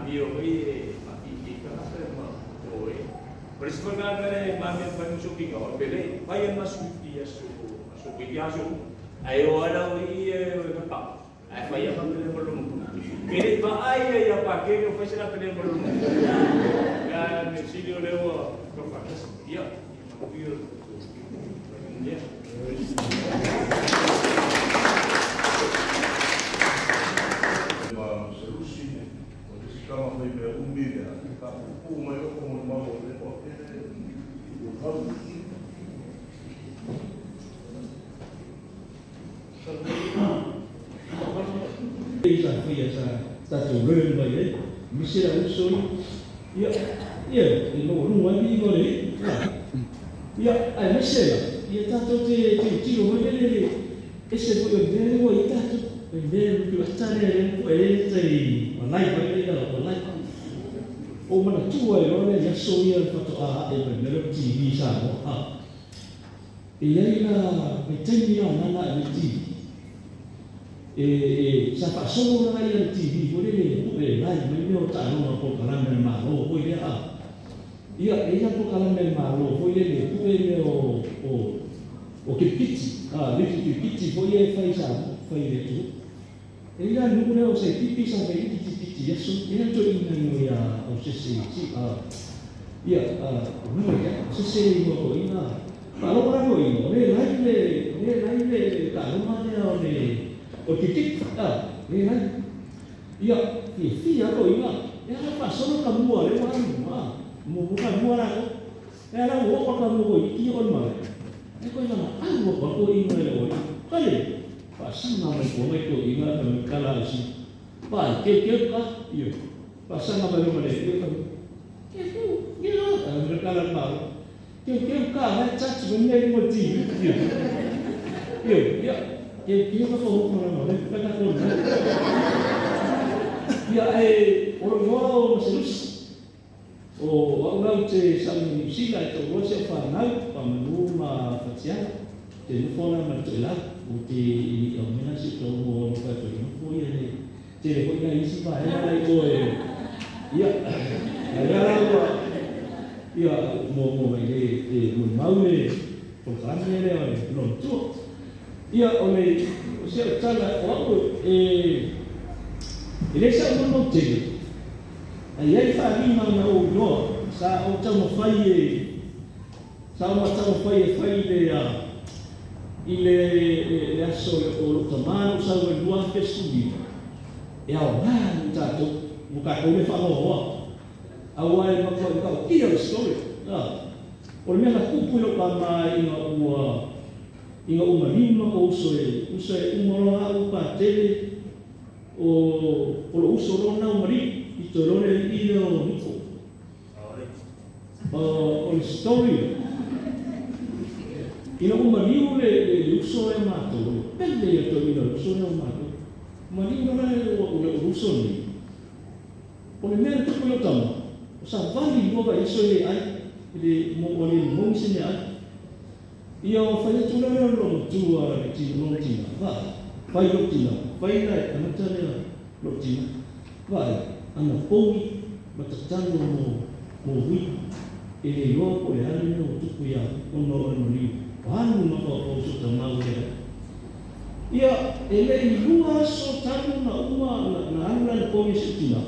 Io i carattere ma poi per sfogare ma mi fanno su che ho bene vai a massuti su che piace ai ora oi pa fai a fare bello bene vai ya pa che io faccio la bene bello ya ne si io devo fare io kama foi para dia, uma eu como uma outra porque Isa foi essa grande aí, mistura usul, não é bem agora, aí mistura, tá todo tiro ele esse foi o dele o tá todo dele que está ele Wallahi balik dah, wallahi. Oh mana tua orang yang soya foto dalam TV sama. Ia ina betul nana TV. Siapa semua orang yang TV boleh ni, lain mereka tak tahu apa kalam dan malu, boleh Ia tu kalam dan malu, boleh ni, boleh kipiti, kipiti boleh fai itu. Ia nunggu saya pipi sampai ini ya ia tu ini ya sesi ia nunggu ya sesi itu ina kalau orang ini lain kalau mana orang titik lain ia apa ina ya apa soal kamu ada mana bukan buat aku ya lah apa kamu ini orang mana aku ina apa ini orang kali pasang nama itu ingat kalau si, kek kah, iya, pasang nama itu mana? Kek kalau malu, kek kah, cat sebenarnya mesti, iya, kek apa orang mana? Kita tahu, ya orang serius, orang tu sambil sila itu orang siapa nak, pemulung fashion, telefon macam Uti yang mana sih kalau kita tu yang punya ni, jadi punya isi bahaya lagi iya, iya mau ini mau ni, programnya ni belum tu, iya oleh siapa cara waktu ini saya belum jadi, ayah faham mana no, saya macam fai dia. Ile aso o tamano sa o lua ke subi e ao na tato buka ko me fa no awa e ma ko kia story o me na kupu lo kama inga uma lima o uso umoro au pa tele o uso lo na umari I to lo le I o niko o story Ina umaniu le uso e mato, belle e to ina uso e mato. Umaniu na le uso ni. O le mea tuku lo tama. O sa vali ngova iso le ai, le mo se ne ai. Ia o whai tula leo lo tua le tina lo tina. Whai lo tina, whai lai anata lea lo tina. Wai, ana poui, matatano mo hui. E le loa ko le ale no tuku ia, ono riu. Anu na ko so tamau le. Ia ele lua so tanu na uma na anu ko se tina.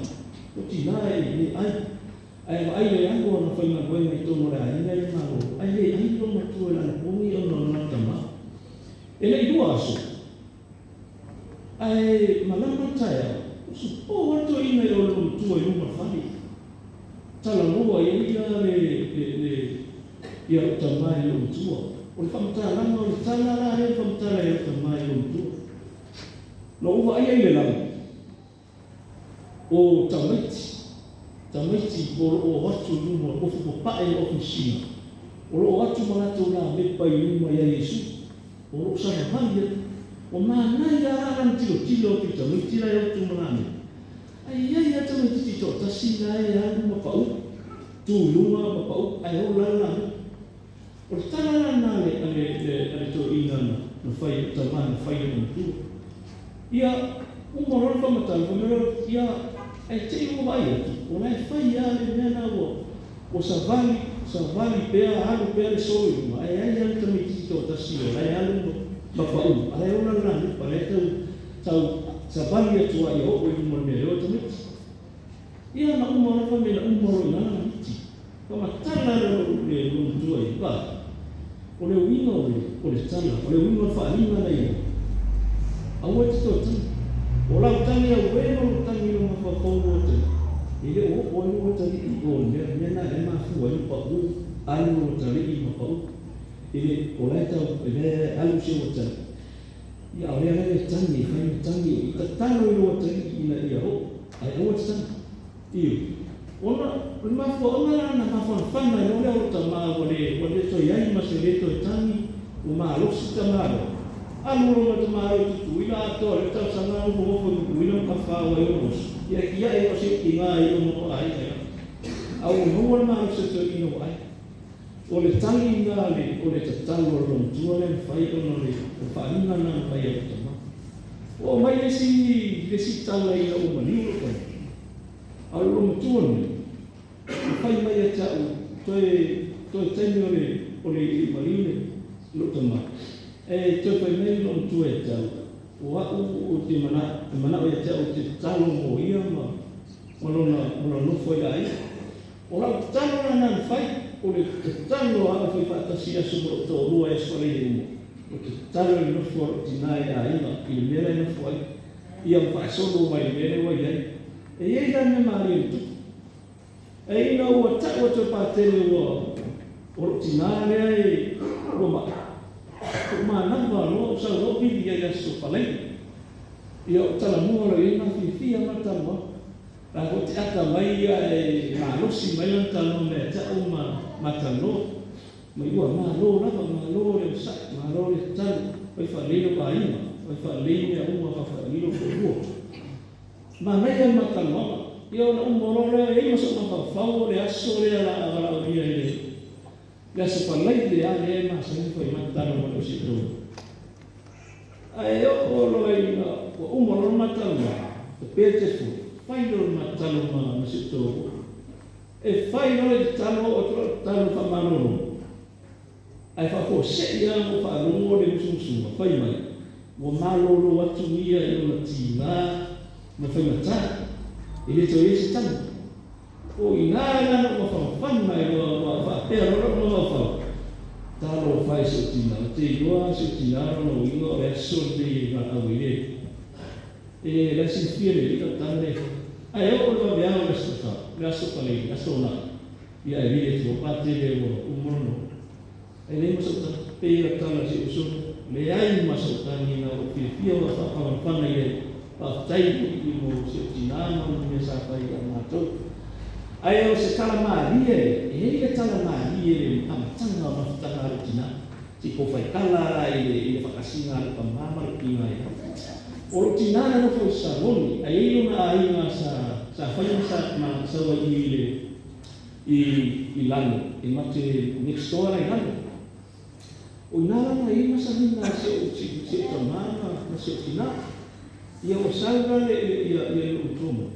Ko tina ni ai le ango na fai na boe me to mora ai le malo. Ai le lo ma tu na ko mi ono na tama. Ele lua so. Ai malama taya. So o wato ina lo tu e uma fali. Tala lua le ia tamai lo tu. O le whamtara langa o le tala la he whamtara e o mai o mtua. No uwa ai le langa. O tamaiti o watu luma o fuko pae o kusina. O lo watu malato la me pai luma ya Yesu. O lo sana hanga. O mana ya aram tilo ki tamaiti la ya tu manane. Ai ya tamaiti tito tasina ya luma pau. Tu luma pau ai o la O tala na le to ina na fai tamana fai na tu. Ia umoro fa mata, umoro ia ai te o vai atu, o lai fai ale mena o savali pea alu pea le soi, ai ale tami tito tasio, ai alu mapau, ai ona lana, pare tau savali atu ai o i mone o tamiti. Ia na umaro fa me na umaro ina na miti. Kama tala le lumtua i ba. O le wino o le tala, o le wino fa alima na ia. Aua te tō tani. O lau tani au weno tani o mawhapau o tani. I le o o tani i o mena e mafu a lupa u alu o tani i mawhapau. I le o lai tau e le alu se o tani. Ia o le tani, whaini tani, i ta talo i o tani i na ia ho. Ai aua te tani. Iyo, ona mafu ona na mafu fana no le o tama o le to yai masele to tani o ma lo sitamaro. Alu ro tama o tu ila to le ta sanga o mo fo ila ka fa o yo. Ia kia e o se kinga i o mo ai ai. Au no ma se to ino ai. O le tani na le o le tatalo ro tu le fai o no le fa ina na fai o tama. O mai le si tala i o mani o au lo tuone fai mai a tau toi teni o le marine lo tama e toi fai mai lo tue tau o au te mana o ia tau te talo mo ia ma lo foi ai o la talo na fai o le talo a fai fatasi a sumo to lua e sfale o te talo no fo tinai a ina i mera no foi ia fa solo mai mera o ia e ei la me mari tu e ina o ta o te patele o tinale ai ma na va no sa lo vi ia so falei io tala mo lo ina fi mata mo la o te ata mai e ma lo si mai on talo me ta o mata no ma io ma lo le sa ma lo le talo poi fa le lo ai poi fa le o ma fa le lo ma mai e mataloma io na umorore e so ma fa le aso le la via le aso fa le ale ma se foi mataloma lo si tu ai o lo ai no umorore mataloma o pete fu fai lo mataloma ma si tu e fai lo le talo o talo fa manolo ai fa ko se ia mo fa lo le musu fai mai o malo lo atu ia i lo tina ma fai mata e le toi se tano o ina na no fa mai lo fa pero no fa talo fai se tina te yo se tina no ino verso de la avile e la si fiere di tante ai o lo abbiamo la sto lì la sola ia e vedi tu parte de un mondo e le mo sotto per tala si uso le ai ma sotto ni na o fio fa fa nei tai i mo se tinano ni sa fai a mato ai o se tala marie e le tala marie a tanga ma tanga rutina ti ko fai kala i fa kasina pa mama ki mai o tinana no fo sa boni ai una ai na sa fai sa ma sa wa i lano e mate next door ai lano o nara na i ma sa na se tamana na se tinana ia o salva ia o tromo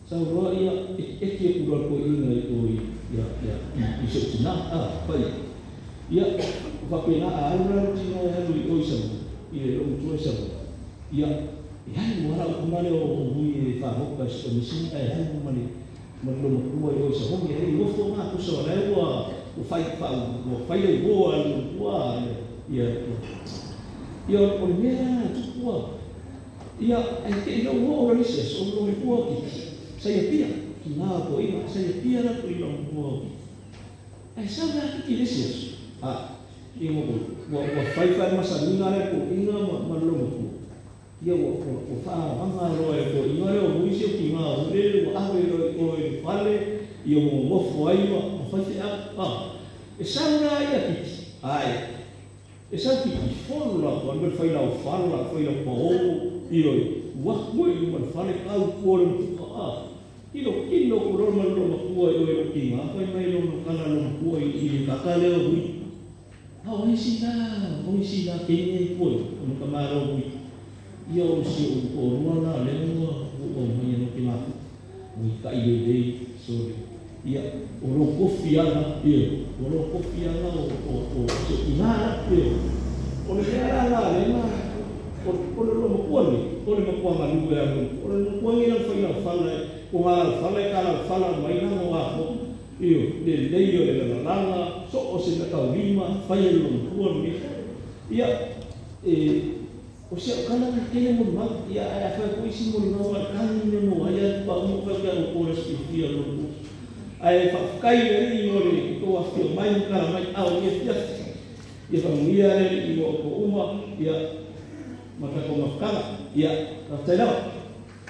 salva ia e que por ko ina ia se tina pai ia va pena a alra tina ia o isa ia o tu isa ia mo ara o mare o bui fa hoka so misi ai mo mane mo mo o isa ho ia o fo ma ko so la o fai o boa ia o mea tu ia e ke no mo ora lise so no me puo ki sai pia ki na ko ina sai pia na ko ina mo ai sa na ki lise i mo fai ma sa ni na ko ina ma lo mo ia o fa anga ro e ko ina o mu isi ki ma o le o ave ro ko e fale ia mo fo ai ma fa se e sa na ia ki ai e sa ki fo la quando fai la fala fai la po io wa mo i man fale au por ilo ko ma lo ko e ki ma fai mai lo kala lo ko i ka ka le o o si na ke ni ko mo ka ma ro io si o ruana le o mai no ki mafu mo ka i dei so ia o ro kofianga ia o ro kofianga o so inara ia o le ala le na o le lo kuani o le makuanga lu ya o le kuani na foi na fala o ala fala mai na no aho ia le leio le langa so o se ka lima fai lo kuani ia o se kana ke mo ma ia a fa ko isi mo no kan ni mo ia pa mo fa ka o ora si fia lo ai fa kai le no le ko a fio mai ka mai au ia fa ia le i mo ko uma ia mata ko mafkala ia ka tela